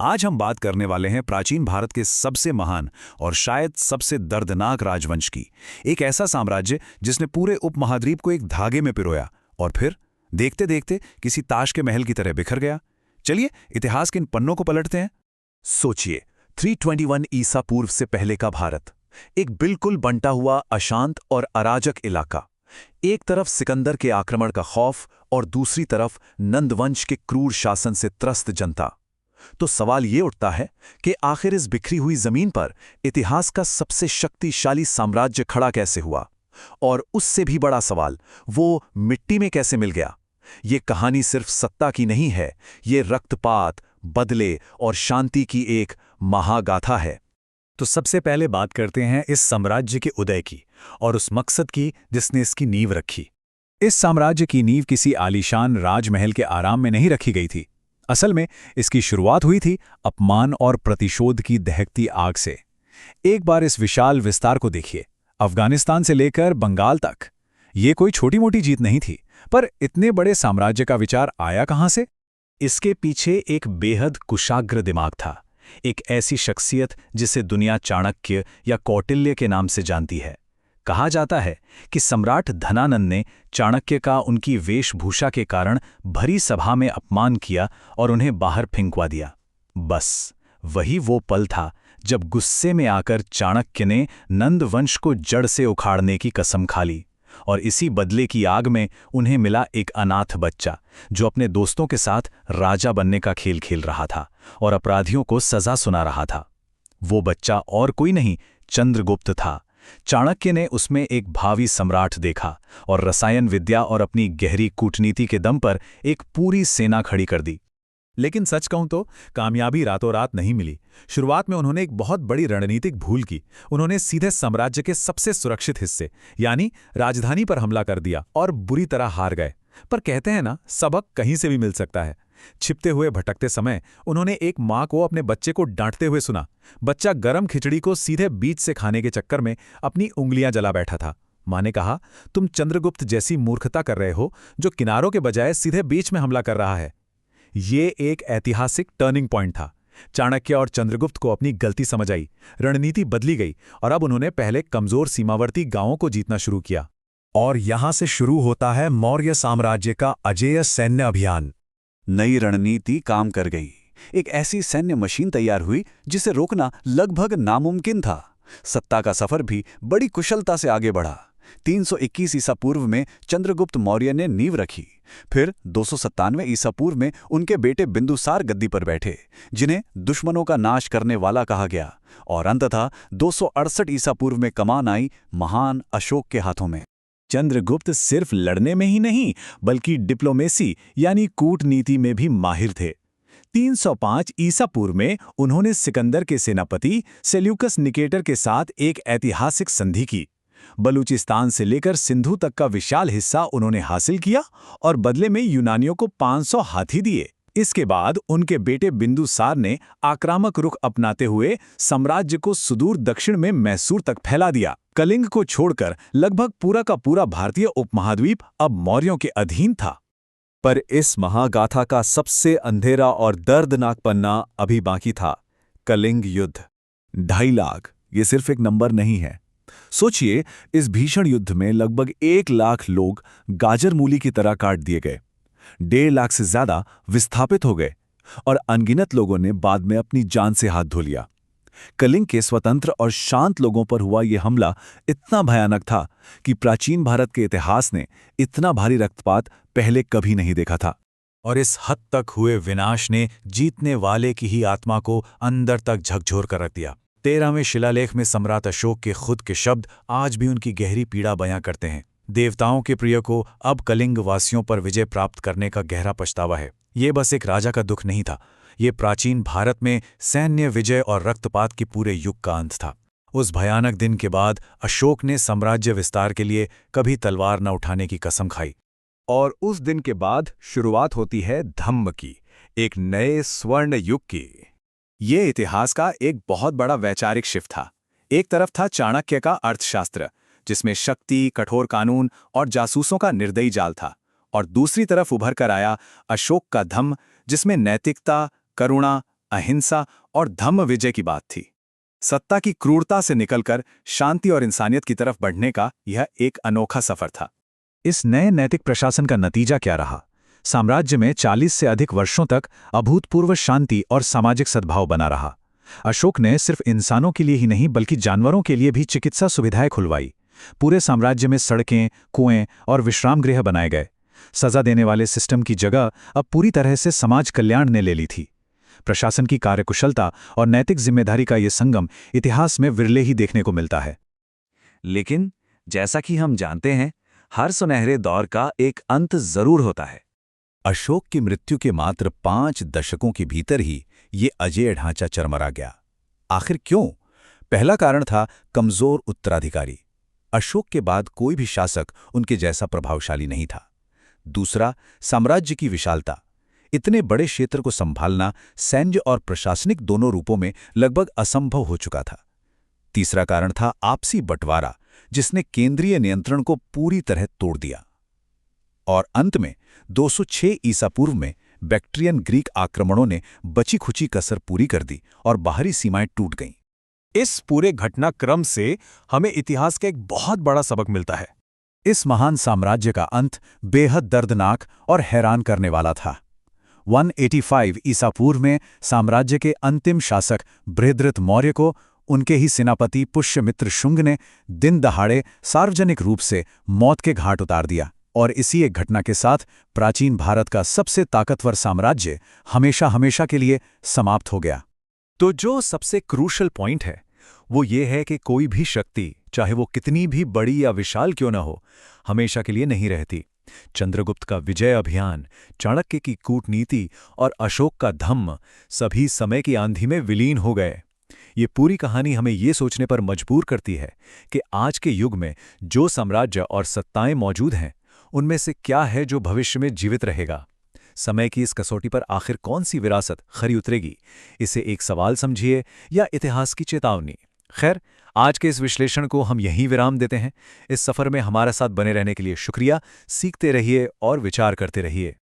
आज हम बात करने वाले हैं प्राचीन भारत के सबसे महान और शायद सबसे दर्दनाक राजवंश की। एक ऐसा साम्राज्य जिसने पूरे उपमहाद्वीप को एक धागे में पिरोया और फिर देखते देखते किसी ताश के महल की तरह बिखर गया। चलिए इतिहास के इन पन्नों को पलटते हैं। सोचिए, 321 ईसा पूर्व से पहले का भारत, एक बिल्कुल बंटा हुआ अशांत और अराजक इलाका। एक तरफ सिकंदर के आक्रमण का खौफ और दूसरी तरफ नंदवंश के क्रूर शासन से त्रस्त जनता। तो सवाल ये उठता है कि आखिर इस बिखरी हुई जमीन पर इतिहास का सबसे शक्तिशाली साम्राज्य खड़ा कैसे हुआ, और उससे भी बड़ा सवाल, वो मिट्टी में कैसे मिल गया। ये कहानी सिर्फ सत्ता की नहीं है, ये रक्तपात, बदले और शांति की एक महागाथा है। तो सबसे पहले बात करते हैं इस साम्राज्य के उदय की और उस मकसद की जिसने इसकी नींव रखी। इस साम्राज्य की नींव किसी आलीशान राजमहल के आराम में नहीं रखी गई थी। असल में इसकी शुरुआत हुई थी अपमान और प्रतिशोध की दहकती आग से। एक बार इस विशाल विस्तार को देखिए, अफगानिस्तान से लेकर बंगाल तक। ये कोई छोटी मोटी जीत नहीं थी, पर इतने बड़े साम्राज्य का विचार आया कहां से? इसके पीछे एक बेहद कुशाग्र दिमाग था, एक ऐसी शख्सियत जिसे दुनिया चाणक्य या कौटिल्य के नाम से जानती है। कहा जाता है कि सम्राट धनानंद ने चाणक्य का उनकी वेशभूषा के कारण भरी सभा में अपमान किया और उन्हें बाहर फेंकवा दिया। बस वही वो पल था जब गुस्से में आकर चाणक्य ने नंद वंश को जड़ से उखाड़ने की कसम खा ली, और इसी बदले की आग में उन्हें मिला एक अनाथ बच्चा जो अपने दोस्तों के साथ राजा बनने का खेल खेल रहा था और अपराधियों को सजा सुना रहा था। वो बच्चा और कोई नहीं, चंद्रगुप्त था। चाणक्य ने उसमें एक भावी सम्राट देखा और रसायन विद्या और अपनी गहरी कूटनीति के दम पर एक पूरी सेना खड़ी कर दी। लेकिन सच कहूं तो कामयाबी रातों रात नहीं मिली। शुरुआत में उन्होंने एक बहुत बड़ी रणनीतिक भूल की। उन्होंने सीधे साम्राज्य के सबसे सुरक्षित हिस्से यानी राजधानी पर हमला कर दिया और बुरी तरह हार गए। पर कहते हैं ना, सबक कहीं से भी मिल सकता है। छिपते हुए भटकते समय उन्होंने एक माँ को अपने बच्चे को डांटते हुए सुना। बच्चा गरम खिचड़ी को सीधे बीच से खाने के चक्कर में अपनी उंगलियां जला बैठा था। माँ ने कहा, तुम चंद्रगुप्त जैसी मूर्खता कर रहे हो जो किनारों के बजाय सीधे बीच में हमला कर रहा है। ये एक ऐतिहासिक टर्निंग पॉइंट था। चाणक्य और चंद्रगुप्त को अपनी गलती समझ आई, रणनीति बदली गई और अब उन्होंने पहले कमजोर सीमावर्ती गांवों को जीतना शुरू किया। और यहां से शुरू होता है मौर्य साम्राज्य का अजेय सैन्य अभियान। नई रणनीति काम कर गई। एक ऐसी सैन्य मशीन तैयार हुई जिसे रोकना लगभग नामुमकिन था। सत्ता का सफर भी बड़ी कुशलता से आगे बढ़ा। 321 ईसा पूर्व में चंद्रगुप्त मौर्य ने नींव रखी। फिर 297 ईसा पूर्व में उनके बेटे बिंदुसार गद्दी पर बैठे, जिन्हें दुश्मनों का नाश करने वाला कहा गया। और अंततः 268 ईसा पूर्व में कमान आई महान अशोक के हाथों में। चंद्रगुप्त सिर्फ लड़ने में ही नहीं बल्कि डिप्लोमेसी यानी कूटनीति में भी माहिर थे। 305 ईसा पूर्व में उन्होंने सिकंदर के सेनापति सेल्यूकस निकेटर के साथ एक ऐतिहासिक संधि की। बलूचिस्तान से लेकर सिंधु तक का विशाल हिस्सा उन्होंने हासिल किया और बदले में यूनानियों को 500 हाथी दिए। इसके बाद उनके बेटे बिंदुसार ने आक्रामक रुख अपनाते हुए साम्राज्य को सुदूर दक्षिण में मैसूर तक फैला दिया। कलिंग को छोड़कर लगभग पूरा का पूरा भारतीय उपमहाद्वीप अब मौर्यों के अधीन था। पर इस महागाथा का सबसे अंधेरा और दर्दनाक पन्ना अभी बाकी था, कलिंग युद्ध। 2.5 लाख ये सिर्फ एक नंबर नहीं है। सोचिए, इस भीषण युद्ध में लगभग 1 लाख लोग गाजर मूली की तरह काट दिए गए, 1.5 लाख से ज्यादा विस्थापित हो गए और अनगिनत लोगों ने बाद में अपनी जान से हाथ धो लिया। कलिंग के स्वतंत्र और शांत लोगों पर हुआ यह हमला इतना भयानक था कि प्राचीन भारत के इतिहास ने इतना भारी रक्तपात पहले कभी नहीं देखा था। और इस हद तक हुए विनाश ने जीतने वाले की ही आत्मा को अंदर तक झकझोर कर रख दिया। 13वें शिलालेख में सम्राट अशोक के खुद के शब्द आज भी उनकी गहरी पीड़ा बयां करते हैं। देवताओं के प्रिय को अब कलिंग वासियों पर विजय प्राप्त करने का गहरा पछतावा है। ये बस एक राजा का दुख नहीं था, ये प्राचीन भारत में सैन्य विजय और रक्तपात के पूरे युग का अंत था। उस भयानक दिन के बाद अशोक ने साम्राज्य विस्तार के लिए कभी तलवार न उठाने की कसम खाई। और उस दिन के बाद शुरुआत होती है धम्म की, एक नए स्वर्ण युग की। ये इतिहास का एक बहुत बड़ा वैचारिक शिफ्ट था। एक तरफ था चाणक्य का अर्थशास्त्र, जिसमें शक्ति, कठोर कानून और जासूसों का निर्दयी जाल था, और दूसरी तरफ उभर कर आया अशोक का धम्म, जिसमें नैतिकता, करुणा, अहिंसा और धम्म विजय की बात थी। सत्ता की क्रूरता से निकलकर शांति और इंसानियत की तरफ बढ़ने का यह एक अनोखा सफर था। इस नए नैतिक प्रशासन का नतीजा क्या रहा? साम्राज्य में 40 से अधिक वर्षों तक अभूतपूर्व शांति और सामाजिक सद्भाव बना रहा। अशोक ने सिर्फ इंसानों के लिए ही नहीं बल्कि जानवरों के लिए भी चिकित्सा सुविधाएं खुलवाई। पूरे साम्राज्य में सड़कें, कुएं और विश्राम गृह बनाए गए। सजा देने वाले सिस्टम की जगह अब पूरी तरह से समाज कल्याण ने ले ली थी। प्रशासन की कार्यकुशलता और नैतिक जिम्मेदारी का ये संगम इतिहास में विरले ही देखने को मिलता है। लेकिन जैसा कि हम जानते हैं, हर सुनहरे दौर का एक अंत जरूर होता है। अशोक की मृत्यु के मात्र 5 दशकों के भीतर ही ये अजेय ढांचा चरमरा गया। आखिर क्यों? पहला कारण था कमजोर उत्तराधिकारी। अशोक के बाद कोई भी शासक उनके जैसा प्रभावशाली नहीं था। दूसरा, साम्राज्य की विशालता। इतने बड़े क्षेत्र को संभालना सैन्य और प्रशासनिक दोनों रूपों में लगभग असंभव हो चुका था। तीसरा कारण था आपसी बंटवारा, जिसने केंद्रीय नियंत्रण को पूरी तरह तोड़ दिया। और अंत में 206 ईसा पूर्व में बैक्ट्रियन ग्रीक आक्रमणों ने बची खुची कसर पूरी कर दी और बाहरी सीमाएं टूट गईं। इस पूरे घटनाक्रम से हमें इतिहास का एक बहुत बड़ा सबक मिलता है। इस महान साम्राज्य का अंत बेहद दर्दनाक और हैरान करने वाला था। 185 ईसा पूर्व में साम्राज्य के अंतिम शासक बृहद्रथ मौर्य को उनके ही सेनापति पुष्यमित्र शुंग ने दिन दहाड़े सार्वजनिक रूप से मौत के घाट उतार दिया, और इसी एक घटना के साथ प्राचीन भारत का सबसे ताकतवर साम्राज्य हमेशा हमेशा के लिए समाप्त हो गया। तो जो सबसे क्रूशल पॉइंट है वो ये है कि कोई भी शक्ति, चाहे वो कितनी भी बड़ी या विशाल क्यों न हो, हमेशा के लिए नहीं रहती। चंद्रगुप्त का विजय अभियान, चाणक्य की कूटनीति और अशोक का धम्म सभी समय की आंधी में विलीन हो गए। ये पूरी कहानी हमें ये सोचने पर मजबूर करती है कि आज के युग में जो साम्राज्य और सत्ताएं मौजूद हैं, उनमें से क्या है जो भविष्य में जीवित रहेगा। समय की इस कसौटी पर आखिर कौन सी विरासत खरी उतरेगी? इसे एक सवाल समझिए या इतिहास की चेतावनी। खैर, आज के इस विश्लेषण को हम यहीं विराम देते हैं। इस सफर में हमारे साथ बने रहने के लिए शुक्रिया। सीखते रहिए और विचार करते रहिए।